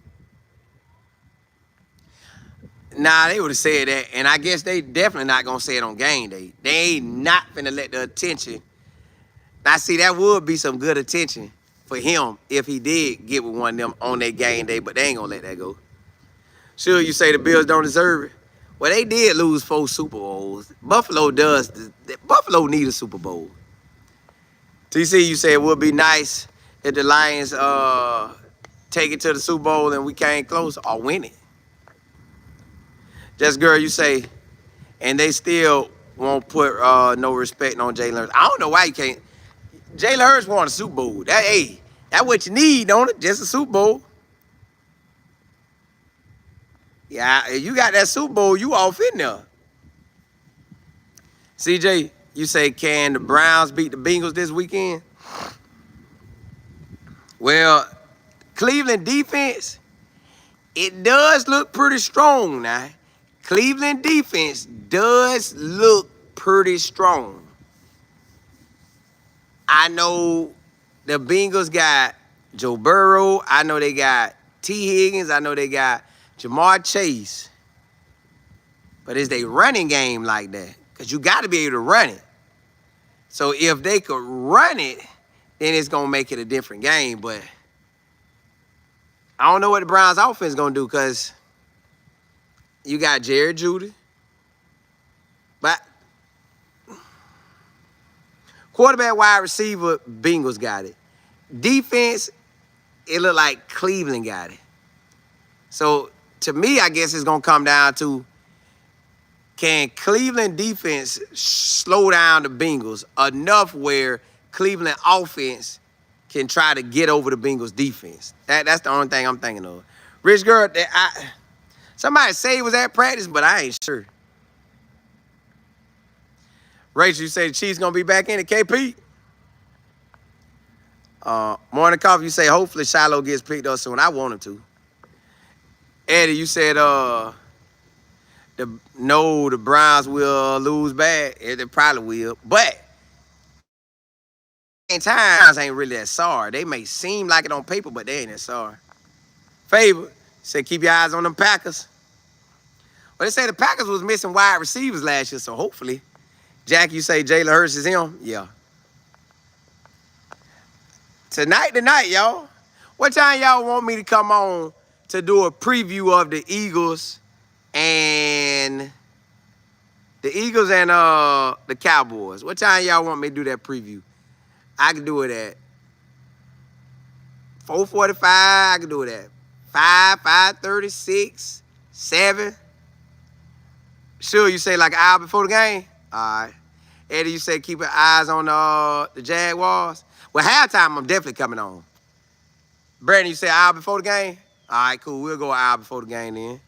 Nah, they would have said that, and I guess they definitely not going to say it on game day. They ain't not finna let the attention. Now, see, that would be some good attention for him if he did get with one of them on their game day, but they ain't going to let that go. Sure, you say the Bills don't deserve it. Well, they did lose 4 Super Bowls. Buffalo does. Buffalo need a Super Bowl. TC, you say it would be nice if the Lions take it to the Super Bowl and we came close or win it. Just girl, you say, and they still won't put no respect on Jalen Hurts. I don't know why you can't. Jalen Hurts won a Super Bowl. That's what you need, don't it? Just a Super Bowl. Yeah, if you got that Super Bowl, you off in there. CJ, you say, can the Browns beat the Bengals this weekend? Well, Cleveland defense, it does look pretty strong now. Cleveland defense does look pretty strong. I know the Bengals got Joe Burrow. I know they got T. Higgins. I know they got Jamar Chase. But is they running game like that? Because you got to be able to run it. So if they could run it, then it's going to make it a different game. But I don't know what the Browns offense is going to do because you got Jared Judy. But quarterback, wide receiver, Bengals got it. Defense, it looked like Cleveland got it. So to me, I guess it's going to come down to, can Cleveland defense slow down the Bengals enough where Cleveland offense can try to get over the Bengals defense? That's the only thing I'm thinking of. Rich girl, somebody say it was at practice, but I ain't sure. Rachel, you say the Chiefs going to be back in it, KP? Morning Coffee, you say hopefully Shiloh gets picked up soon. I want him to. Eddie, you said the Browns will lose bad. They probably will. But times ain't really that sorry. They may seem like it on paper, but they ain't that sorry. Favor, say keep your eyes on them Packers. Well, they say the Packers was missing wide receivers last year, so hopefully. Jack, you say Jalen Hurts is him? Yeah. Tonight, y'all. What time y'all want me to come on to do a preview of the Eagles and the Cowboys? What time y'all want me to do that preview? I can do it at 4:45. I can do it at 5, 5:30, 6, 7. Sure, you say like an hour before the game? All right. Eddie, you say keep your eyes on the Jaguars? Well, halftime, I'm definitely coming on. Brandon, you say an hour before the game? All right, cool. We'll go an hour before the game then.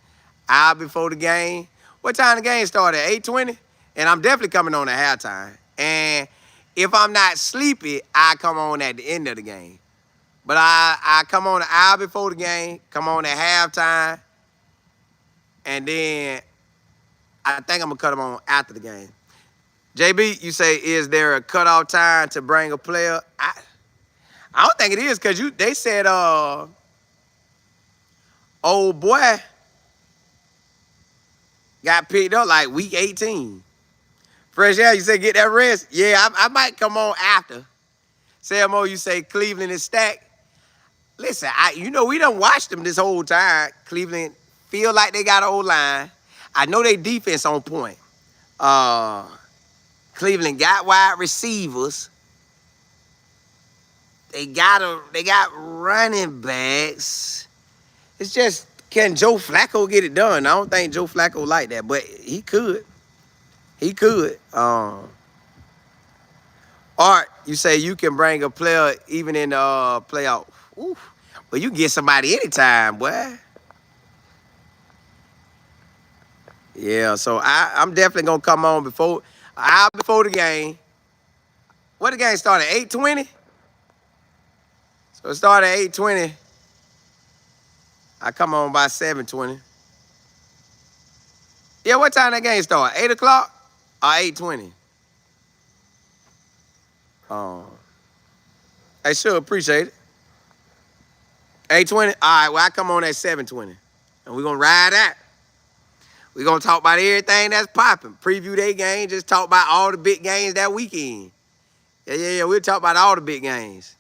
Hour before the game. What time the game started? 8:20? And I'm definitely coming on at halftime. And if I'm not sleepy, I come on at the end of the game. But I come on an hour before the game, come on at halftime, and then I think I'm going to cut them on after the game. JB, you say, is there a cutoff time to bring a player? I don't think it is because they said old boy got picked up like week 18. Fresh Air, you say get that rest? Yeah, I might come on after. Sam O, you say Cleveland is stacked. Listen, we done watched them this whole time. Cleveland feel like they got an O-line. I know they defense on point. Cleveland got wide receivers. They got running backs. It's just, can Joe Flacco get it done? I don't think Joe Flacco like that, but he could. He could. Art, you say you can bring a player even in the playoff. Ooh. But you can get somebody anytime, boy. Yeah, so I'm definitely gonna come on before an hour before the game. What the game started? 8:20? So it started at 8:20. I come on by 7:20. Yeah, what time that game start? 8 o'clock or 8:20? I sure appreciate it. 8:20? All right, well, I come on at 7:20. And we're gonna ride out. We're gonna talk about everything that's popping. Preview their game, just talk about all the big games that weekend. Yeah. We'll talk about all the big games.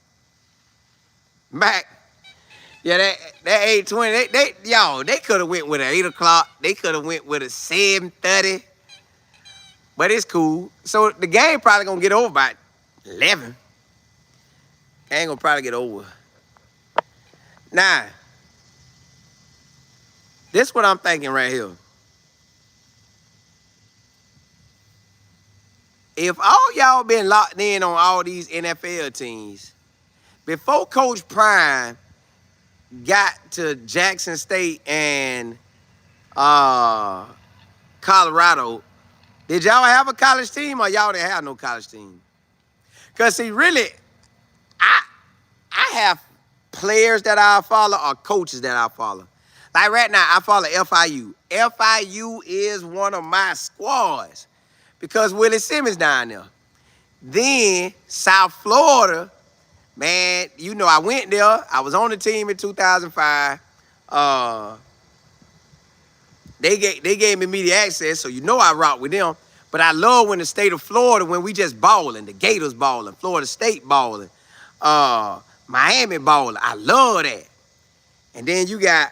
Back. Yeah, that 8:20, they could have went with an 8 o'clock. They could have went with a 7:30. But it's cool. So the game probably gonna get over by 11. Ain't gonna probably get over. Now, this what I'm thinking right here. If all y'all been locked in on all these NFL teams, before Coach Prime got to Jackson State and Colorado, did y'all have a college team or y'all didn't have no college team? Because see, really, I have players that I follow or coaches that I follow. Like right now, I follow FIU. FIU is one of my squads because Willie Simmons down there. Then South Florida, man, you know I went there. I was on the team in 2005. They gave me media access, so you know I rock with them. But I love when the state of Florida, when we just balling, the Gators balling, Florida State balling, Miami balling. I love that. And then you got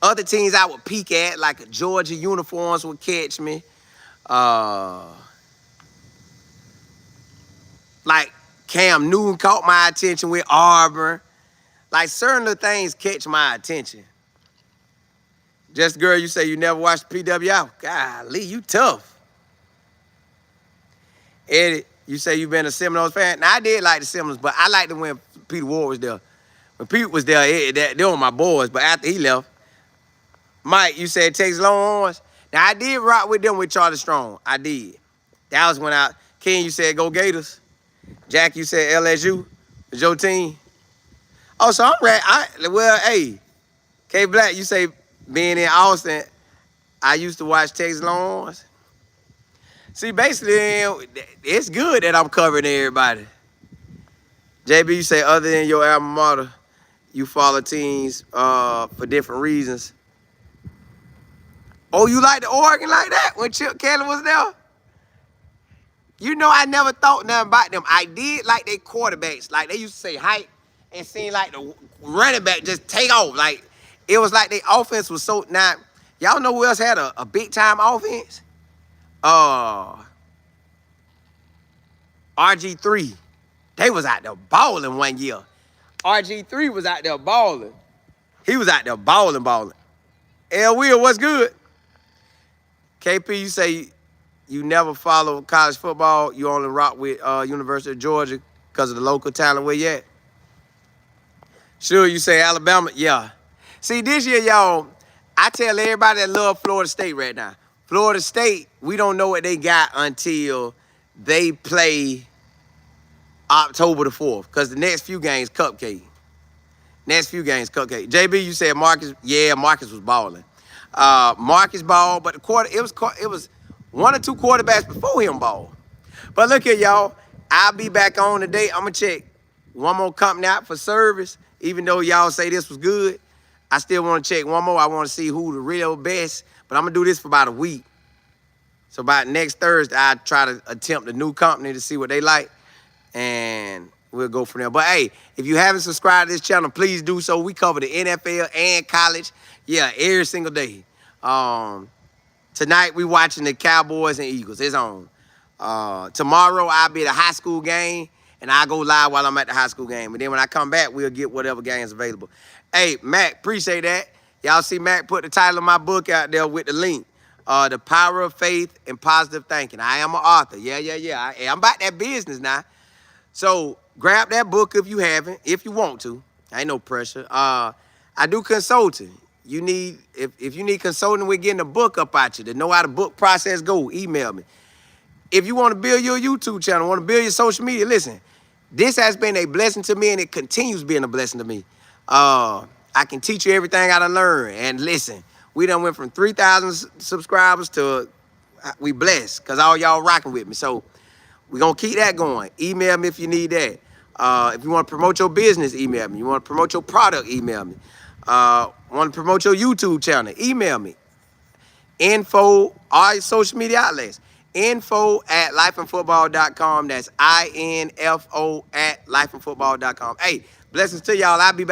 other teams I would peek at, like a Georgia uniforms would catch me. Like Cam Newton caught my attention with Auburn. Like certain little things catch my attention. Just girl, you say you never watched PWI. Golly, you tough. Eddie, you say you been a Seminoles fan. Now I did like the Seminoles, but I liked it when Peter Ward was there. When Pete was there, they were my boys. But after he left, Mike, you said Texas Longhorns. Now I did rock with them with Charlie Strong. I did. That was when Ken, you said go Gators. Jack, you said LSU. Is your team? Oh, so I'm right. Well, hey, K Black, you say being in Austin, I used to watch Texas Longhorns. See, basically, it's good that I'm covering everybody. JB, you say other than your alma mater, you follow teams for different reasons. Oh, you like the Oregon like that when Chip Kelly was there? You know I never thought nothing about them. I did like their quarterbacks. Like they used to say hype and seem like the running back just take off. Like it was like their offense was so now. Y'all know who else had a big time offense? RG3. They was out there balling one year. RG3 was out there balling. He was out there balling. L. Will, what's good? KP, you say you never follow college football. You only rock with University of Georgia because of the local talent where you at. Sure, you say Alabama. Yeah. See, this year, y'all, I tell everybody that love Florida State right now. Florida State, we don't know what they got until they play October the 4th because the next few games, cupcake. JB, you said Marcus. Yeah, Marcus was balling. Marcus balled, but it was one or two quarterbacks before him ball. But look here, y'all. I'll be back on today. I'm going to check one more company out for service. Even though y'all say this was good, I still want to check one more. I want to see who the real best. But I'm going to do this for about a week. So about next Thursday, I'll try to attempt a new company to see what they like. And we'll go from there. But, hey, if you haven't subscribed to this channel, please do so. We cover the NFL and college, yeah, every single day. Tonight, we watching the Cowboys and Eagles. It's on. Tomorrow, I'll be at a high school game, and I'll go live while I'm at the high school game. And then when I come back, we'll get whatever game's available. Hey, Mac, appreciate that. Y'all see Mac put the title of my book out there with the link. The Power of Faith and Positive Thinking. I am an author. Yeah. I'm about that business now. So grab that book if you haven't, if you want to. Ain't no pressure. I do consulting. You need if you need consulting, we're getting a book up at you to know how the book process go. Email me. If you want to build your YouTube channel, want to build your social media, listen. This has been a blessing to me, and it continues being a blessing to me. I can teach you everything I done learned. And listen, we done went from 3,000 subscribers to we blessed because all y'all rocking with me. So we're going to keep that going. Email me if you need that. If you want to promote your business, email me. You want to promote your product, email me. Want to promote your YouTube channel, email me. Info, all social media outlets. info@lifeandfootball.com. That's INFO@lifeandfootball.com. Hey, blessings to y'all. I'll be back.